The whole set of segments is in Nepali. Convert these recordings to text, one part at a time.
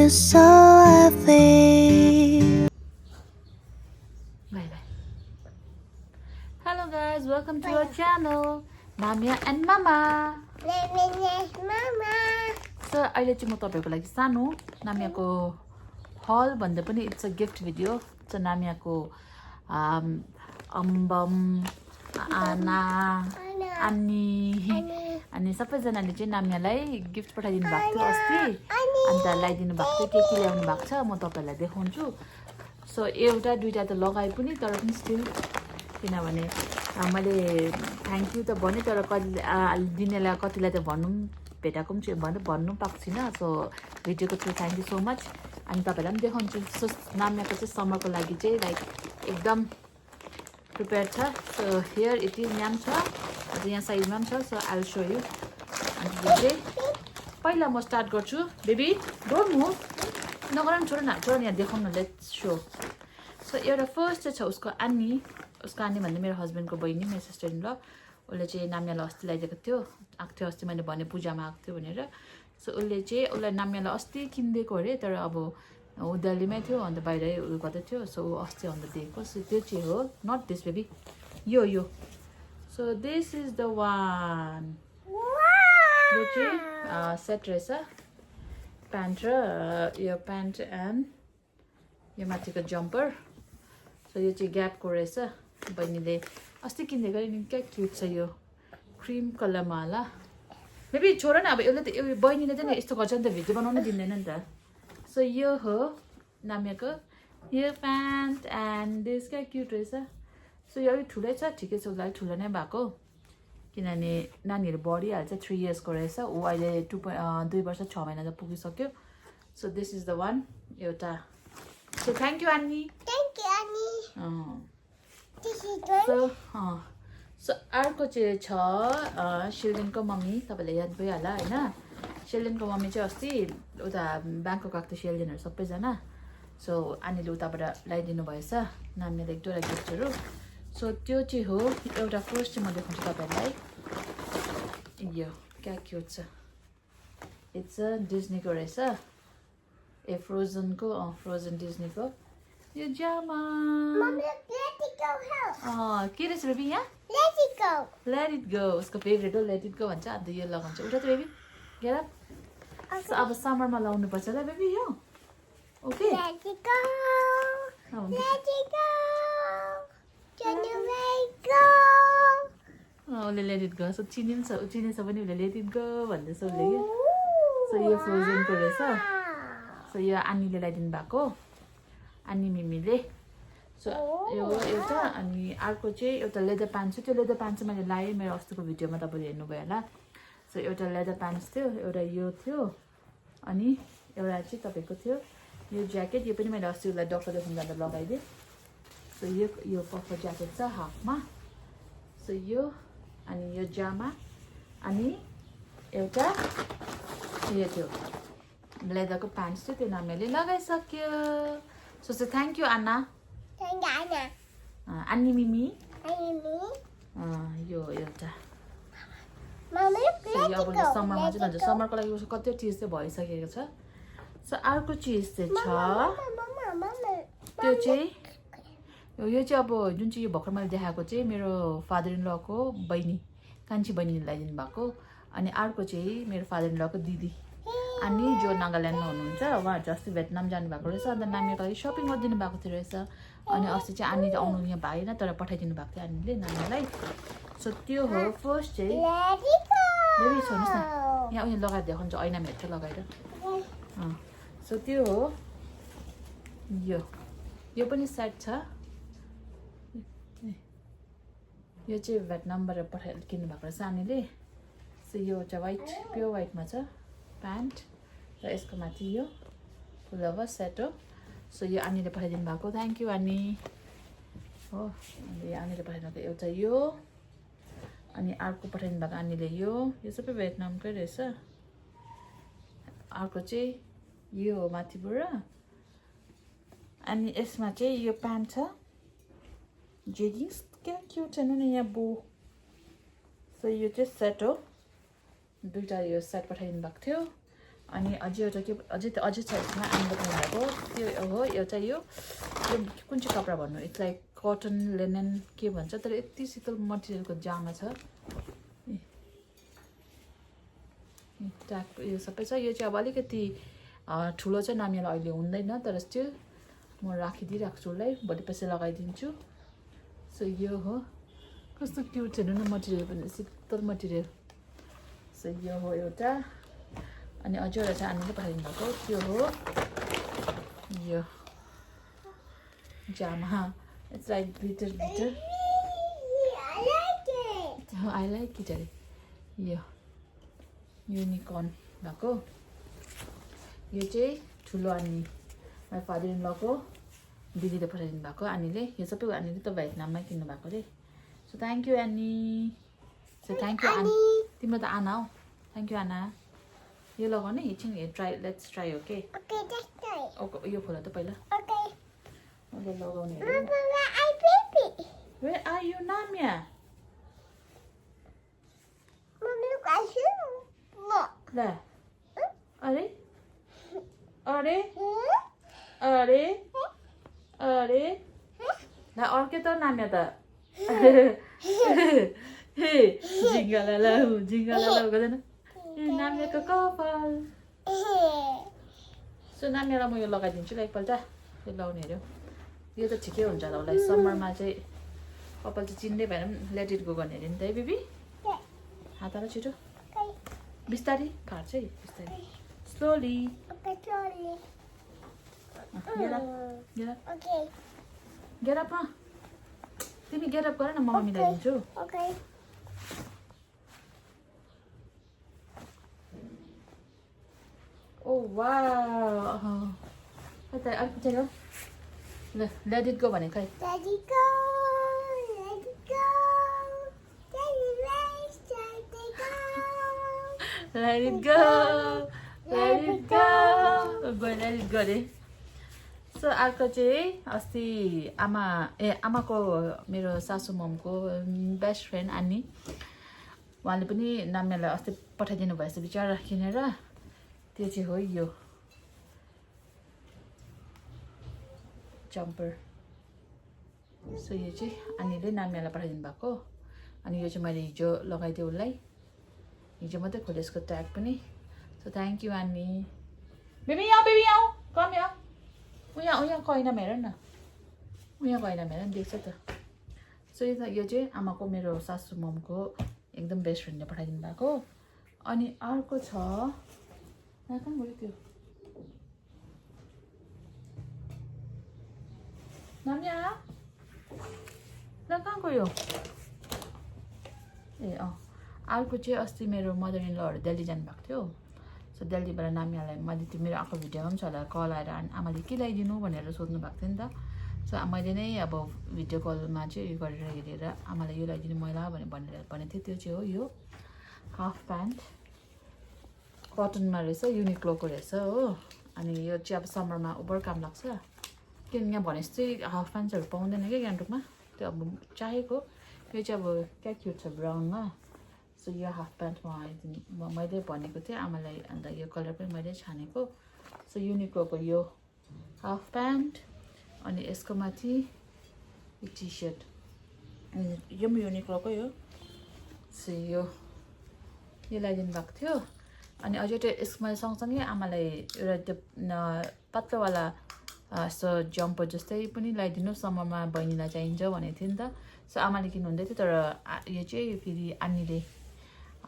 so heavy. Bye bye. Hello guys, welcome to our channel. Namia and Mama. Mama. So अहिले चाहिँ म तपाईहरुको लागि सानो नामियाको हल भन्दा पनि it's a gift video. So नामियाको अम्बम आना अनि सबैजनाले चाहिँ नामियालाई गिफ्ट पठाइदिनु भएको थियो अस्ति अन्त ल्याइदिनु भएको थियो के ल्याउनु भएको छ म तपाईहरुलाई देखाउँछु. सो एउटा दुईटा त लगाए पनि तर पनि स्टिल किनभने मैले थ्यांक यू त भने तर दिनेलाई कतिलाई त भन्नु भेटाको पनि छु भन्नु पाएको छैन. सो भिडियोको through thank you so much अनि तपाईहरुलाई पनि देखाउँछु. सो नामियाको चाहिँ समरको लागि चाहिँ लाइक एकदम प्रिपेयर छ. सो हियर इट इज यहाँ छ अझ यहाँ साइडमा पनि छ. So I will show you. अनि यो चाहिँ पहिला म स्टार्ट गर्छु. बेबी डोन्ट मुभ नगर न छोड न यहाँ देखाउन लेट्स शो. सो एउटा फर्स्ट चाहिँ छ उसको आनी भन्दा मेरो हस्बेन्डको बहिनी मेरो सिस्टर इन ल उसले चाहिँ नामियालाई अस्ति ल्याइदिएको थियो आएको थियो अस्ति मैले भने पूजामा आएको थियो भनेर. सो उसलाई नामियालाई अस्ति किनिदिएको अरे तर अब ऊ दिल्लीमै थियो अन्त बाहिरै उयो गर्दै थियो. सो अस्ति अन्त दिएको. सो त्यो चाहिँ हो नट दिस बेबी यो. So this is the one. यो चाहिँ सेट रहेछ प्यान्ट र यो प्यान्ट एन्ड यो माथिको जम्पर. सो यो चाहिँ ग्यापको रहेछ बहिनीले अस्ति किनिदिएको नि क्या क्युट छ यो क्रिम कलरमा होला. बेबी छोड न अब यसले त बहिनीले चाहिँ यस्तो गर्छ नि त भिडियो बनाउनु दिँदैन नि त. सो यो हो नामियाको यो प्यान्ट एन्ड दिस क्या क्युट रहेछ. सो यो अलिक ठुलै छ ठिकै छ उसलाई ठुलो नै भएको किनभने नानीहरू बढिहाल्छ 3 इयर्सको रहेछ ऊ अहिले 2 वर्ष 6 महिना त पुगिसक्यो. So this is the one एउटा. So thank you Aani. So अर्को चाहिँ छ शिल्डेनको मम्मी तपाईँलाई याद भइहाल्ला होइन. शिल्डेनको मम्मी चाहिँ अस्ति उता ब्याङ्कक गएको थियो शिल्डेनहरू सबैजना. सो आनीले उताबाट ल्याइदिनु भएछ नानीले एक दुईवटा गिफ्टहरू. सो त्यो चाहिँ हो एउटा फर्स्ट चाहिँ म देखाउँछु तपाईँहरूलाई. यो क्या क्युट छ इट्स अ डिज्नीको रहेछ फ्रोजन डिज्नीको यो जामा के रहेछ बेबी यहाँ लेट इट गो उसको फेभरेट हो लेट इट गो भन्छ. अन्त यो लगाउँछ उठा त बेबी गेट अप. अब समरमा लाउनु पर्छ ल बेबी यो ओके. उसले लेट इट गो. सो चिनेछ भने उसले लेट इट गो भन्दैछ उसले कि. सो यो फ्रोजनको रहेछ. सो यो आनीले ल्याइदिनु भएको आनी मिमीले. सो यो एउटा अनि अर्को चाहिँ एउटा लेदर प्यान्ट थियो. त्यो लेदर प्यान्ट चाहिँ मैले लगाएँ मेरो अस्तिको भिडियोमा तपाईँले हेर्नुभयो होला. सो एउटा लेदर प्यान्ट थियो एउटा यो थियो अनि एउटा चाहिँ तपाईँको थियो यो ज्याकेट. यो पनि मैले अस्ति उसलाई डक्टर देखाउनु जाँदा लगाइदिएँ. सो यो पफर ज्याकेट छ हाफमा. सो यो अनि यो जामा अनि एउटा यो थियो लेदरको प्यान्ट थियो त्यो नानीले लगाइसक्यो. सो थ्याङ्क यू आना आनी मिमी. यो एउटा अब समरमा चाहिँ भन्छ समरको लागि उसको कति चिज चाहिँ भइसकेको छ. सो अर्को चिज चाहिँ छ त्यो चाहिँ यो चाहिँ अब जुन चाहिँ यो भर्खर मैले देखाएको चाहिँ मेरो फादर इन लको बहिनी कान्छी बहिनीले ल्याइदिनु भएको. अनि अर्को चाहिँ मेरो फादर इन लको दिदी अनि जो नागाल्यान्डमा हुनुहुन्छ उहाँहरू चाहिँ अस्ति भियतनाम जानुभएको रहेछ. अन्त नानीको लागि सपिङ गरिदिनु भएको थियो रहेछ. अनि अस्ति चाहिँ आनी आउनु यहाँ भएन तर पठाइदिनु भएको थियो आनीले नानीलाई. सो त्यो हो फर्स्ट चाहिँ बेबी छोड्नुहोस् न यहाँ उयो लगाएर देखाउँछ ऐनामा हेर्छ लगाएर. सो त्यो हो यो पनि सेट छ. यो चाहिँ भियतनामबाट किन्नु भएको रहेछ आनीले. सो यो चाहिँ वाइट प्योर वाइटमा छ प्यान्ट र यसको माथि यो पुलोभर सेट हो. सो यो आनीले पठाइदिनु भएको थ्याङ्क यू आनी हो. अनि आनीले पठाइदिनु एउटा यो अनि अर्को पठाइदिनु भएको आनीले यो सबै भियतनामकै रहेछ. अर्को चाहिँ यो हो माथिबाट अनि यसमा चाहिँ यो प्यान्ट छ जेगिन्स क्या क्युट छ नि यहाँ बो. सो यो चाहिँ सेट हो दुईटा यो सेट पठाइदिनु भएको थियो. अनि अझै एउटा के अझै छ यसमा आम्बो भएको त्यो हो एउटा यो कुन चाहिँ कपडा भन्नु इट्स लाइक कटन लेनन के भन्छ तर यति शीतल मटेरियलको जामा छ ट्याग यो सबै छ यो चाहिँ अब अलिकति ठुलो चाहिँ नानीलाई अहिले हुँदैन तर स्टिल म राखिदिइरहेको छु उसलाई भोलि पछि लगाइदिन्छु सो यो हो कस्तो क्युट छ हेर्नु न मटेरियल पनि शीतल मटेरियल सो यो हो एउटा अनि अझै एउटा चाहिँ आनीले पठाइदिनु भएको त्यो हो यो जामा it's like glitter I like it अरे यो युनिकर्न भएको यो चाहिँ ठुलो आनी माई फादर इन लको दिदीले पठाइदिनु भएको आनीले यो सबै आनीले त भियतनाममै किन्नु भएको अरे so thank you Aani so thank you Aani तिम्रो त आना हौ थ्याङ्क यू आना यो लगाउने एकछिन ट्राई लेट्स ट्राई ओके यो खोला त पहिला लगाउने Where are you, Namya? ल अरे अरे अरे अरे ल अर्कै त नाम्या त झिङ्गाला गर्दैन नाम्याको कपाल सो नाम्यालाई म यो लगाइदिन्छु ल एकपल्ट यो लाउने हेऱ्यो यो त ठिकै हुन्छ होला उसलाई समरमा चाहिँ कपाल चाहिँ चिन्दै भएर पनि लेट इट गो गर्ने अरे नि त है बेबी हात हाल छिटो बिस्तारी काट्छ है बिस्तारी स्लोली गेट अप तिमी गेट अप गर न म मिलाइदिन्छु ओ वाउ कता अलिक पछाडि हो ल लेट इट गो भने खै Let it go, let it go. Let it go रे सो अर्को चाहिँ अस्ति आमाको मेरो सासू ममको बेस्ट फ्रेन्ड आनी उहाँले पनि नाम्यालाई अस्ति पठाइदिनु भएछ बिचरा किनेर त्यो चाहिँ हो यो जम्पर सो यो चाहिँ आनीले नाम्यालाई पठाइदिनु भएको अनि यो चाहिँ मैले हिजो लगाइदिएँ उसलाई हिजो मात्रै खोले यसको ट्याग पनि so thank you Ani baby आऊ कम यहाँ उहाँ कैनामा हेर न उहाँ कैनामा हेर नि देख्छ त सो यो चाहिँ आमाको मेरो सासू ममको एकदम बेस्ट फ्रेन्डले पठाइदिनु भएको अनि अर्को छ कहाँ गयो त्यो नाम्या कहाँ गयो ए अर्को चाहिँ अस्ति मेरो मदर इन लहरू दिल्ली जानुभएको थियो सो दिल्लीबाट नाम्यालाई मैले त्यो मेरो आएको भिडियोमा पनि छ होला कल आएर आमाले के ल्याइदिनु भनेर सोध्नु भएको थियो नि त सो मैले नै अब भिडियो कलमा चाहिँ उयो गरेर हेरेर आमालाई यो ल्याइदिनु मैला भनेर भनेको थियो त्यो चाहिँ हो यो हाफ प्यान्ट कटनमा रहेछ युनिक्लोको रहेछ हो अनि यो चाहिँ अब समरमा ओभर काम लाग्छ किनभने यहाँ भने जस्तै हाफ प्यान्ट्सहरू पाउँदैन क्या गान्तोकमा त्यो अब चाहेको यो चाहिँ अब क्या क्युट छ ब्राउनमा सो यो हाफ प्यान्ट मैले भनेको थिएँ आमालाई अन्त यो कलर पनि मैले छानेको सो युनिक्लोको यो हाफ प्यान्ट अनि यसको माथि यो टी सर्ट यो पनि युनिक्लोकै हो सो यो ल्याइदिनु भएको थियो अनि अझै त्यो यसमा सँगसँगै आमालाई एउटा त्यो पातलोवाला यस्तो जम्पर जस्तै पनि ल्याइदिनु समरमा बहिनीलाई चाहिन्छ भनेको थियो नि त सो आमाले किन्नुहुँदै थियो तर यो चाहिँ फेरि आनीले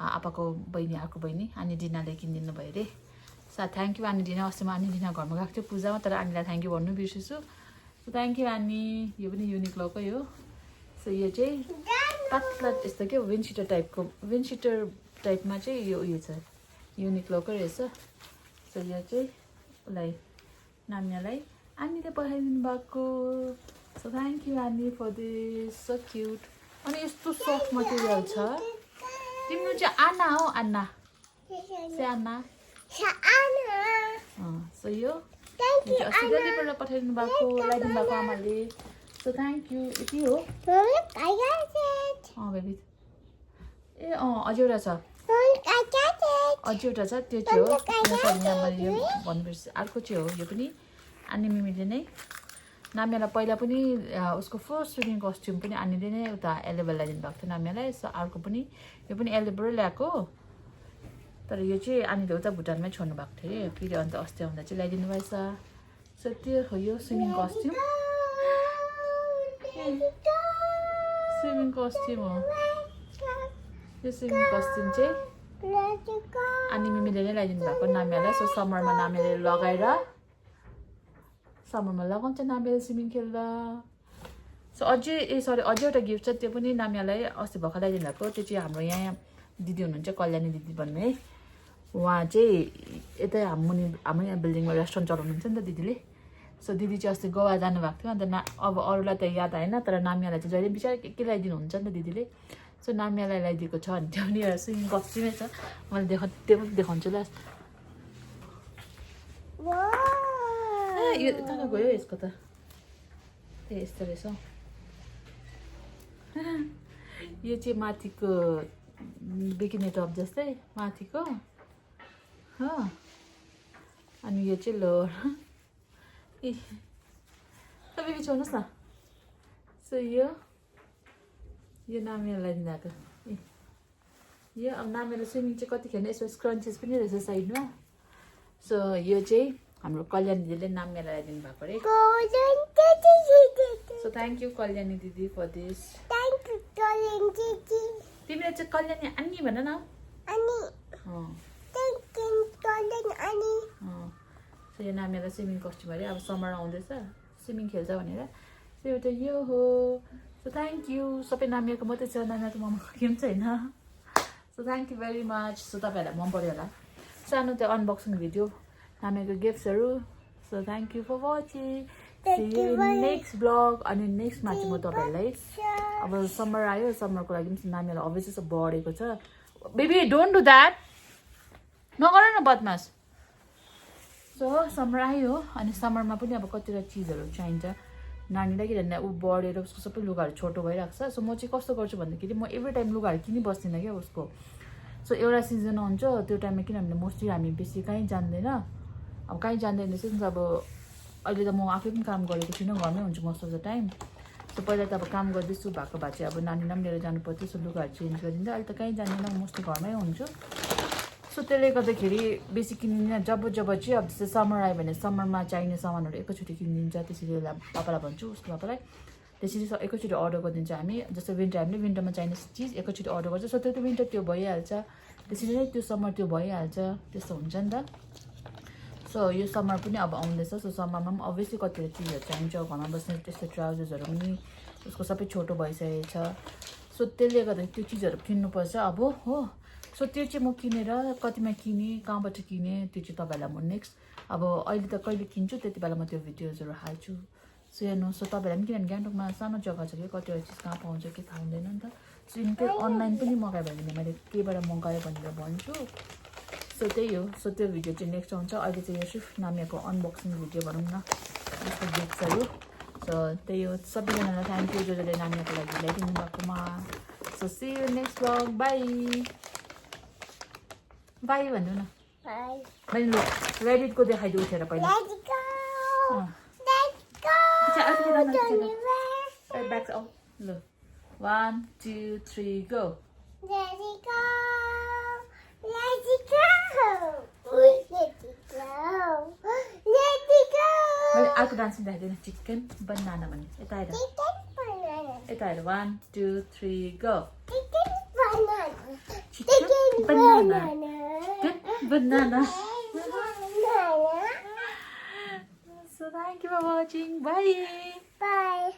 आपाको बहिनी अर्को बहिनी आनी डिनाले किनिदिनु भयो अरे सा थ्याङ्क यू आनी डिना अस्ति म आनी डिना घरमा गएको थियो पूजामा तर आनीलाई थ्याङ्क यू भन्नु बिर्सेछु सो थ्याङ्क यू आनी यो पनि युनिक्लोकै हो सो यो चाहिँ पातला यस्तो के विन्ड सिटर टाइपमा चाहिँ यो उयो छ युनिक्लोकै रहेछ सो यो चाहिँ उसलाई नाम्यालाई आनीले पठाइदिनु भएको so thank you Ani for this so cute अनि यस्तो सफ्ट मटेरियल छ तिम्रो चाहिँ आना हो आना से आना सो यो अस्ति दिल्लीबाट पठाइदिनु भएको ल्याइदिनु भएको आमाले सो थ्याङ्क यू यति हो बेबी ए अझै एउटा छ अझै एउटा छ त्यो चाहिँ हो यहाँ मैले यो भन्नुपर्छ अर्को चाहिँ हो यो पनि आनी मिमीले नै नाम्यालाई पहिला पनि उसको फर्स्ट स्विमिङ कस्ट्युम पनि आनीले नै उता एलेबल ल्याइदिनु भएको थियो नाम्यालाई सो अर्को पनि यो पनि एलेबलै ल्याएको तर यो चाहिँ आनीले उता भुटानमै छोड्नु भएको थियो अरे फेरि अन्त अस्ति आउँदा चाहिँ ल्याइदिनु भएछ सो त्यो हो यो स्विमिङ कस्ट्युम हो यो स्विमिङ कस्ट्युम चाहिँ अनि मिमीले नै ल्याइदिनु भएको नाम्यालाई सो समरमा नाम्याले लगाएर समरमा लगाउँछ नाम्याले स्विमिङ खेल्दा सो अझै अझै एउटा गिफ्ट छ त्यो पनि नाम्यालाई अस्ति भर्खर ल्याइदिनु भएको त्यो चाहिँ हाम्रो यहाँ दिदी हुनुहुन्छ कल्याणी दिदी भन्ने उहाँ चाहिँ यतै हाम्रो यहाँ बिल्डिङमा रेस्टुरेन्ट चलाउनुहुन्छ नि त दिदीले सो दिदी चाहिँ अस्ति गोवा जानुभएको थियो अन्त अब अरूलाई त याद आएन तर नाम्यालाई चाहिँ जहिले बिचार के ल्याइदिनुहुन्छ नि त दिदीले सो नाम्यालाई ल्याइदिएको छ अनि त्यो पनि एउटा स्विमिङ कस्ट्युमै छ मैले त्यो पनि देखाउँछु ल यो कहाँ गयो यसको त ए यस्तो रहेछ यो चाहिँ माथिको बिकिनी टप जस्तै माथिको हो अनि यो चाहिँ लोवर ए तपाईँ बिचाउनुहोस् न सो यो नाम्यालाई दिँदाको ए यो अब नाम्यालाई स्विमिङ चाहिँ कति खेल्ने यसमा स्क्रन्चेस पनि रहेछ साइडमा सो यो चाहिँ हाम्रो कल्याणी दिदीले नाम्यालाई ल्याइदिनु भएको अरे सो थ्याङ्क यू कल्याणी दिदी फर दिस तिमीले चाहिँ कल्याणी आन्नी भन न सो यो नाम्यालाई स्विमिङ कस्ट्युम अरे अब समर आउँदैछ स्विमिङ खेल्छ भनेर सो एउटा यो हो सो थ्याङ्क यू सबै नाम्याको मात्रै छ नानाको मम्माको पनि छैन so thank you very much so तपाईँहरूलाई मन पऱ्यो होला सानो त्यो अनबक्सिङ भिडियो नाम्याको गिफ्ट्सहरू so thank you for watching next vlog अनि नेक्स्टमा चाहिँ म तपाईँहरूलाई अब समर आयो समरको लागि पनि नानीहरूलाई अभियसली चाहिँ बढेको छ बेबी डोन्ट डु द्याट नगर न बदमास सो समर आयो अनि समरमा पनि अब कतिवटा चिजहरू चाहिन्छ नानीलाई किनभने ऊ बढेर उसको सबै लुगाहरू छोटो भइरहेको छ सो म चाहिँ कस्तो गर्छु भन्दाखेरि म एभ्री टाइम लुगाहरू किनिबस्दिनँ क्या उसको सो एउटा सिजन आउँछ त्यो टाइममा किनभने मोस्टली हामी बेसी कहीँ जान्दैन अब कहीँ जान्दैन चाहिँ अब अहिले त म आफै पनि काम गरेको छुइनँ घरमै हुन्छु most of the time so पहिला त अब काम गर्दैछु भएको भए चाहिँ अब नानीलाई पनि लिएर जानु पर्थ्यो सो लुगाहरू चेन्ज गरिदिँदा अहिले त कहीँ जान्दैन मोस्टली घरमै हुन्छु सो त्यसले गर्दाखेरि बेसी किनिदिनँ जब चाहिँ अब जस्तै समर आयो भने समरमा चाहिने सामानहरू एकैचोटि किनिदिन्छ त्यसरी पापालाई भन्छु उसको पापालाई त्यसरी एकैचोटि अर्डर गरिदिन्छ हामी जस्तै हामीले विन्टरमा चाहिने चिज एकैचोटि अर्डर गर्छ सो त्यो त विन्टर त्यो भइहाल्छ त्यसरी नै त्यो समर त्यो भइहाल्छ त्यस्तो हुन्छ नि त सो यो समर पनि अब आउँदैछ सो समरमा पनि अभियसली कतिवटा चिजहरू चाहिन्छ घरमा बस्ने त्यस्तो ट्राउजर्सहरू पनि उसको सबै छोटो भइसकेको छ सो त्यसले गर्दा त्यो चिजहरू किन्नुपर्छ अब हो सो त्यो चाहिँ म किनेर कतिमा किनेँ कहाँबाट किनेँ त्यो चाहिँ तपाईँहरूलाई म नेक्स्ट अब अहिले त कहिले किन्छु त्यति बेला म त्यो भिडियोजहरू हाल्छु सो हेर्नु सो तपाईँहरूलाई पनि किनभने गान्तोकमा सानो जग्गा छ कि कतिवटा चिज कहाँ पाउँछ के थाहा हुँदैन नि त सो इनकेस अनलाइन पनि मगायो भने मैले केबाट मगायो भनेर भन्छु सो त्यही हो सो त्यो भिडियो चाहिँ नेक्स्ट आउँछ अहिले चाहिँ यो सिर्फ नाम्याको अनबक्सिङ भिडियो भनौँ न यसको गिफ्ट्सहरू सो त्यही हो सबैजनालाई थ्याङ्क यू जसले नाम्याको लागि ल्याइदिनु भएकोमा so see you next vlog bye bye भन्नु न मैले ल रेडिटको देखाइदिउ उठेर पहिला ब्याक आऊ ल 1 2 3 गो अर्को डान्स देखाइदिनु चिकन बनाना भन्ने यता आएर 1 2 3 go chicken banana so thank you for watching bye